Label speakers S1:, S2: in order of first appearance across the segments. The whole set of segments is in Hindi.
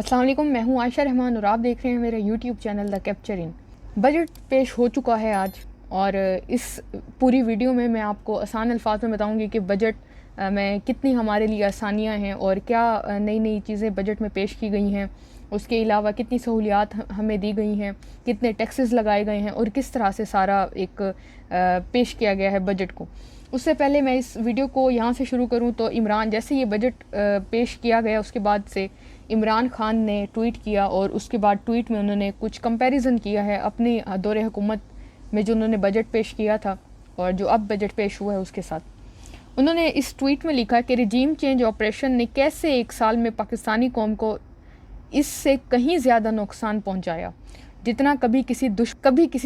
S1: अस्सलाम वालेकुम, मैं हूँ आयशा रहमान और आप देख रहे हैं मेरा YouTube channel the capture in. Budget पेश हो चुका है आज और इस पूरी वीडियो में मैं आपको आसान अल्फाज में बताऊंगी कि बजट में कितनी हमारे लिए आसानियाँ हैं और क्या नई नई चीज़ें बजट में पेश की गई हैं। उसके अलावा कितनी सहूलियात हमें दी गई हैं, कितने टैक्सेस लगाए गए हैं और किस तरह से सारा एक पेश किया गया है बजट को। उससे पहले मैं इस वीडियो को यहाँ से शुरू करूँ तो इमरान, जैसे ये बजट पेश किया गया उसके बाद से इमरान खान ने ट्वीट किया और उसके बाद ट्वीट में उन्होंने कुछ कंपैरिजन किया है अपनी दौरे हुकूमत में जो उन्होंने बजट पेश किया था और जो अब बजट पेश हुआ है उसके साथ। उन्होंने इस ट्वीट में लिखा कि रिजीम चेंज ऑपरेशन ने कैसे एक साल में पाकिस्तानी कौम को इससे कहीं ज़्यादा नुकसान पहुंचाया जितना कभी किसी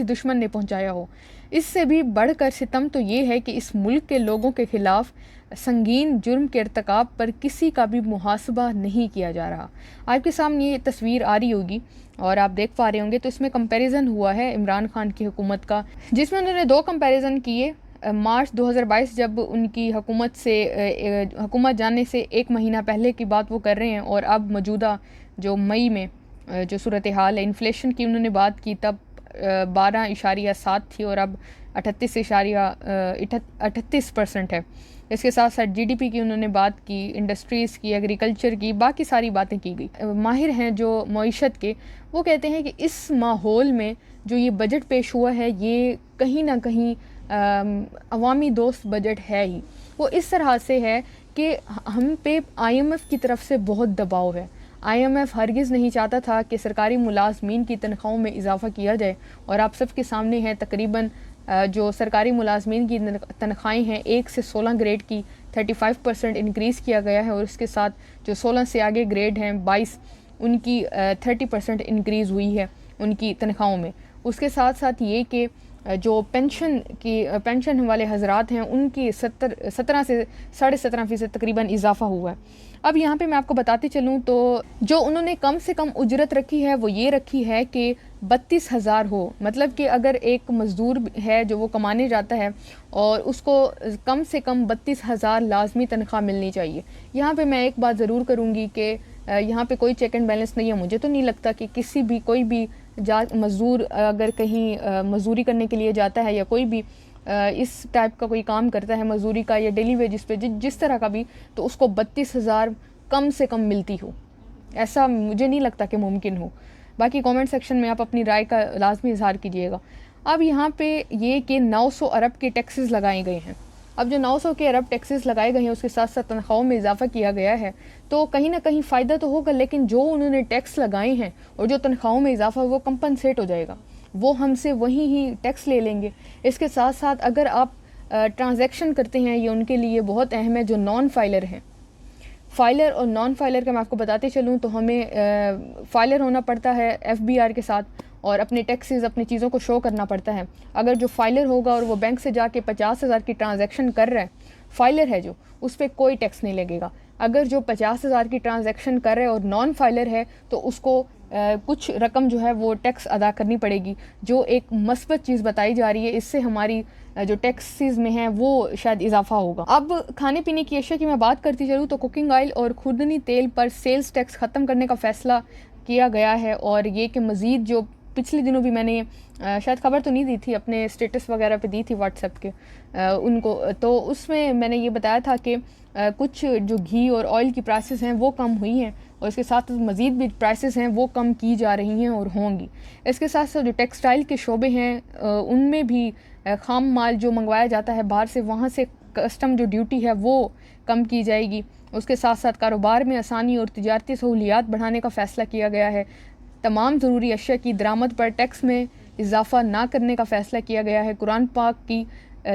S1: दुश्मन ने पहुंचाया हो। इससे भी बढ़कर सितम तो ये है कि इस मुल्क के लोगों के खिलाफ संगीन जुर्म के इर्तिकाब पर किसी का भी मुहासबा नहीं किया जा रहा। आपके सामने ये तस्वीर आ रही होगी और आप देख पा रहे होंगे, तो इसमें कंपैरिजन हुआ है इमरान खान की हुकूमत का, जिसमें उन्होंने दो कंपैरिजन किए। मार्च 2022 जब उनकी हुकूमत जाने से एक महीना पहले की बात वो कर रहे हैं और अब मौजूदा जो मई में जो सूरत हाल है इन्फ्लेशन की उन्होंने बात की, तब 12.7 थी और अब 38% है। इसके साथ साथ जीडीपी की उन्होंने बात की, इंडस्ट्रीज़ की, एग्रीकल्चर की, बाकी सारी बातें की गई। माहिर हैं जो मईशत के, वो कहते हैं कि इस माहौल में जो ये बजट पेश हुआ है ये कहीं ना कहीं अवामी दोस्त बजट है ही। वो इस तरह से है कि हम पे IMF की तरफ से बहुत दबाव है। IMF हरगिज़ नहीं चाहता था कि सरकारी मुलाजमीन की तनख्वाहों में इजाफ़ा किया जाए और आप सबके सामने है तकरीबन जो सरकारी मुलाजमीन की तनख्वाहें हैं 1 से 16 ग्रेड की 35% इंक्रीज़ किया गया है और इसके साथ जो 16 से आगे ग्रेड हैं 22 उनकी 30% इंक्रीज़ हुई है उनकी तनख्वाहों में। उसके साथ साथ ये कि जो पेंशन वाले हजरात हैं उनकी 17 से 17.5% तकरीबन इजाफा हुआ है। अब यहाँ पे मैं आपको बताती चलूँ तो जो उन्होंने कम से कम उजरत रखी है वो ये रखी है कि 32,000 हो, मतलब कि अगर एक मज़दूर है जो वो कमाने जाता है और उसको कम से कम 32,000 लाजमी तनख्वाह मिलनी चाहिए। यहाँ पे मैं एक बात ज़रूर करूँगी कि यहाँ पे कोई चेक एंड बैलेंस नहीं है। मुझे तो नहीं लगता कि कोई भी मज़दूर अगर कहीं मज़दूरी करने के लिए जाता है या कोई भी इस टाइप का कोई काम करता है मज़दूरी का या डेली वेजिस पे जिस तरह का भी, तो उसको 32,000 कम से कम मिलती हो, ऐसा मुझे नहीं लगता कि मुमकिन हो। बाकी कमेंट सेक्शन में आप अपनी राय का लाजमी इजहार कीजिएगा। अब यहाँ पे ये कि 900 अरब के टैक्सेस लगाए गए हैं। अब जो 900 के अरब टैक्सेस लगाए गए हैं उसके साथ साथ तनख्वाहों में इजाफा किया गया है, तो कहीं ना कहीं फ़ायदा तो होगा, लेकिन जो उन्होंने टैक्स लगाए हैं और जो तनख्वाहों में इजाफा वो कंपनसेट हो जाएगा, वो हमसे वहीं ही टैक्स ले लेंगे। इसके साथ साथ अगर आप ट्रांजैक्शन करते हैं, ये उनके लिए बहुत अहम है जो नॉन फाइलर हैं। फाइलर और नॉन फाइलर का मैं आपको बताते चलूँ तो हमें फाइलर होना पड़ता है FBR के साथ और अपने टैक्सेस अपनी चीज़ों को शो करना पड़ता है। अगर जो फाइलर होगा और वो बैंक से जाके 50,000 की ट्रांजैक्शन कर रहा है, फाइलर है जो, उस पर कोई टैक्स नहीं लगेगा। अगर जो 50,000 की ट्रांजैक्शन कर रहे हैं और नॉन फाइलर है तो उसको कुछ रकम जो है वो टैक्स अदा करनी पड़ेगी, जो एक मस्बत चीज़ बताई जा रही है। इससे हमारी जो टैक्सेस में है वो शायद इजाफा होगा। अब खाने पीने की अशिया की मैं बात करती चलूँ तो कुकिंग ऑयल और खुर्दनी तेल पर सेल्स टैक्स ख़त्म करने का फ़ैसला किया गया है और ये कि मज़ीद जो पिछले दिनों भी मैंने शायद खबर तो नहीं दी थी, अपने स्टेटस वगैरह पे दी थी व्हाट्सएप के उनको, तो उसमें मैंने ये बताया था कि कुछ जो घी और ऑयल की प्राइसेस हैं वो कम हुई हैं और इसके साथ मज़ीद भी प्राइसेस हैं वो कम की जा रही हैं और होंगी। इसके साथ साथ जो टेक्सटाइल के शोबे हैं उनमें भी खाम माल जो मंगवाया जाता है बाहर से, वहाँ से कस्टम जो ड्यूटी है वो कम की जाएगी। उसके साथ साथ कारोबार में आसानी और तिजारती सहूलियात बढ़ाने का फ़ैसला किया गया है। तमाम ज़रूरी अशिया की दरामद पर टैक्स में इजाफा ना करने का फ़ैसला किया गया है। कुरान पाक की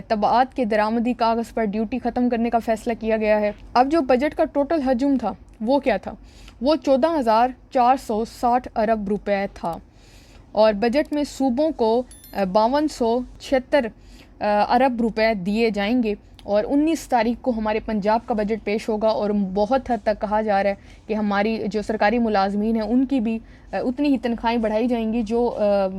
S1: तबाआत के दरामदी कागज़ पर ड्यूटी ख़त्म करने का फ़ैसला किया गया है। अब जो बजट का टोटल हजम था वो क्या था, वो 14,460 अरब रुपए था और बजट में सूबों को 5276 अरब रुपए दिए जाएंगे और 19 तारीख को हमारे पंजाब का बजट पेश होगा और बहुत हद तक कहा जा रहा है कि हमारी जो सरकारी मुलाजमीन हैं उनकी भी उतनी ही तनख्वाहें बढ़ाई जाएंगी जो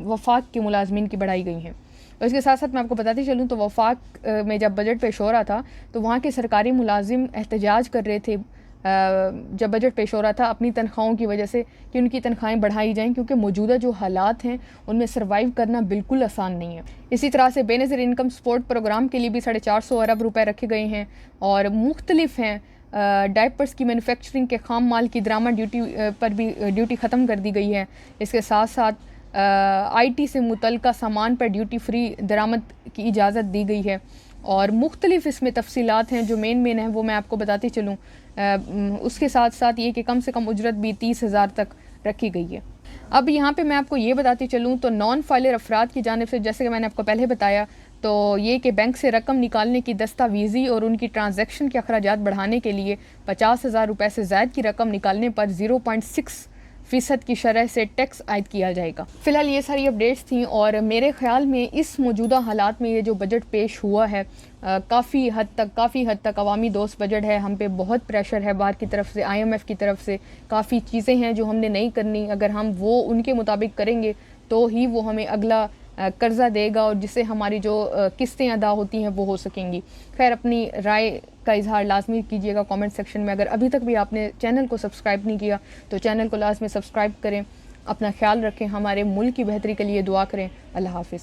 S1: वफाक के मुलाजमीन की बढ़ाई गई हैं। और इसके साथ साथ मैं आपको बताती चलूँ तो वफाक में जब बजट पेश हो रहा था तो वहाँ के सरकारी मुलाजिम एहतजाज कर रहे थे जब बजट पेश हो रहा था अपनी तनख्वाहों की वजह से कि उनकी तनख्वाहें बढ़ाई जाएं, क्योंकि मौजूदा जो हालात हैं उनमें सर्वाइव करना बिल्कुल आसान नहीं है। इसी तरह से बेनज़ीर इनकम सपोर्ट प्रोग्राम के लिए भी 450 अरब रुपए रखे गए हैं और मुख्तलिफ हैं। डायपर्स की मैन्युफैक्चरिंग के खाम माल की दरामद ड्यूटी पर भी ड्यूटी ख़त्म कर दी गई है। इसके साथ साथ IT से मुतल्लिका सामान पर ड्यूटी फ्री दरामद की इजाज़त दी गई है और मुख्तलिफ इसमें तफसीलात हैं जो मेन हैं वो मैं आपको बताती चलूँ। उसके साथ साथ ये कि कम से कम उजरत भी 30,000 तक रखी गई है। अब यहाँ पे मैं आपको ये बताती चलूँ तो नॉन फाइलर अफराद की जानिब से, जैसे कि मैंने आपको पहले बताया, तो ये कि बैंक से रकम निकालने की दस्तावेज़ी और उनकी ट्रांजैक्शन के अखराजात बढ़ाने के लिए 50,000 रुपये से ज़ायद की रकम निकालने पर 0.6% की शरह से टैक्स आयद किया जाएगा। फ़िलहाल ये सारी अपडेट्स थी और मेरे ख़्याल में इस मौजूदा हालात में ये जो बजट पेश हुआ है काफ़ी हद तक अवामी दोस्त बजट है। हम पे बहुत प्रेशर है बाहर की तरफ से, IMF की तरफ से। काफ़ी चीज़ें हैं जो हमने नहीं करनी, अगर हम वो उनके मुताबिक करेंगे तो ही वो हमें अगला कर्ज़ा देगा और जिससे हमारी जो किस्तें अदा होती हैं वो हो सकेंगी। खैर, अपनी राय का इजहार लाजमी कीजिएगा कमेंट सेक्शन में। अगर अभी तक भी आपने चैनल को सब्सक्राइब नहीं किया तो चैनल को लाजमी सब्सक्राइब करें। अपना ख्याल रखें, हमारे मुल्क की बेहतरी के लिए दुआ करें। अल्लाह हाफ़िज़।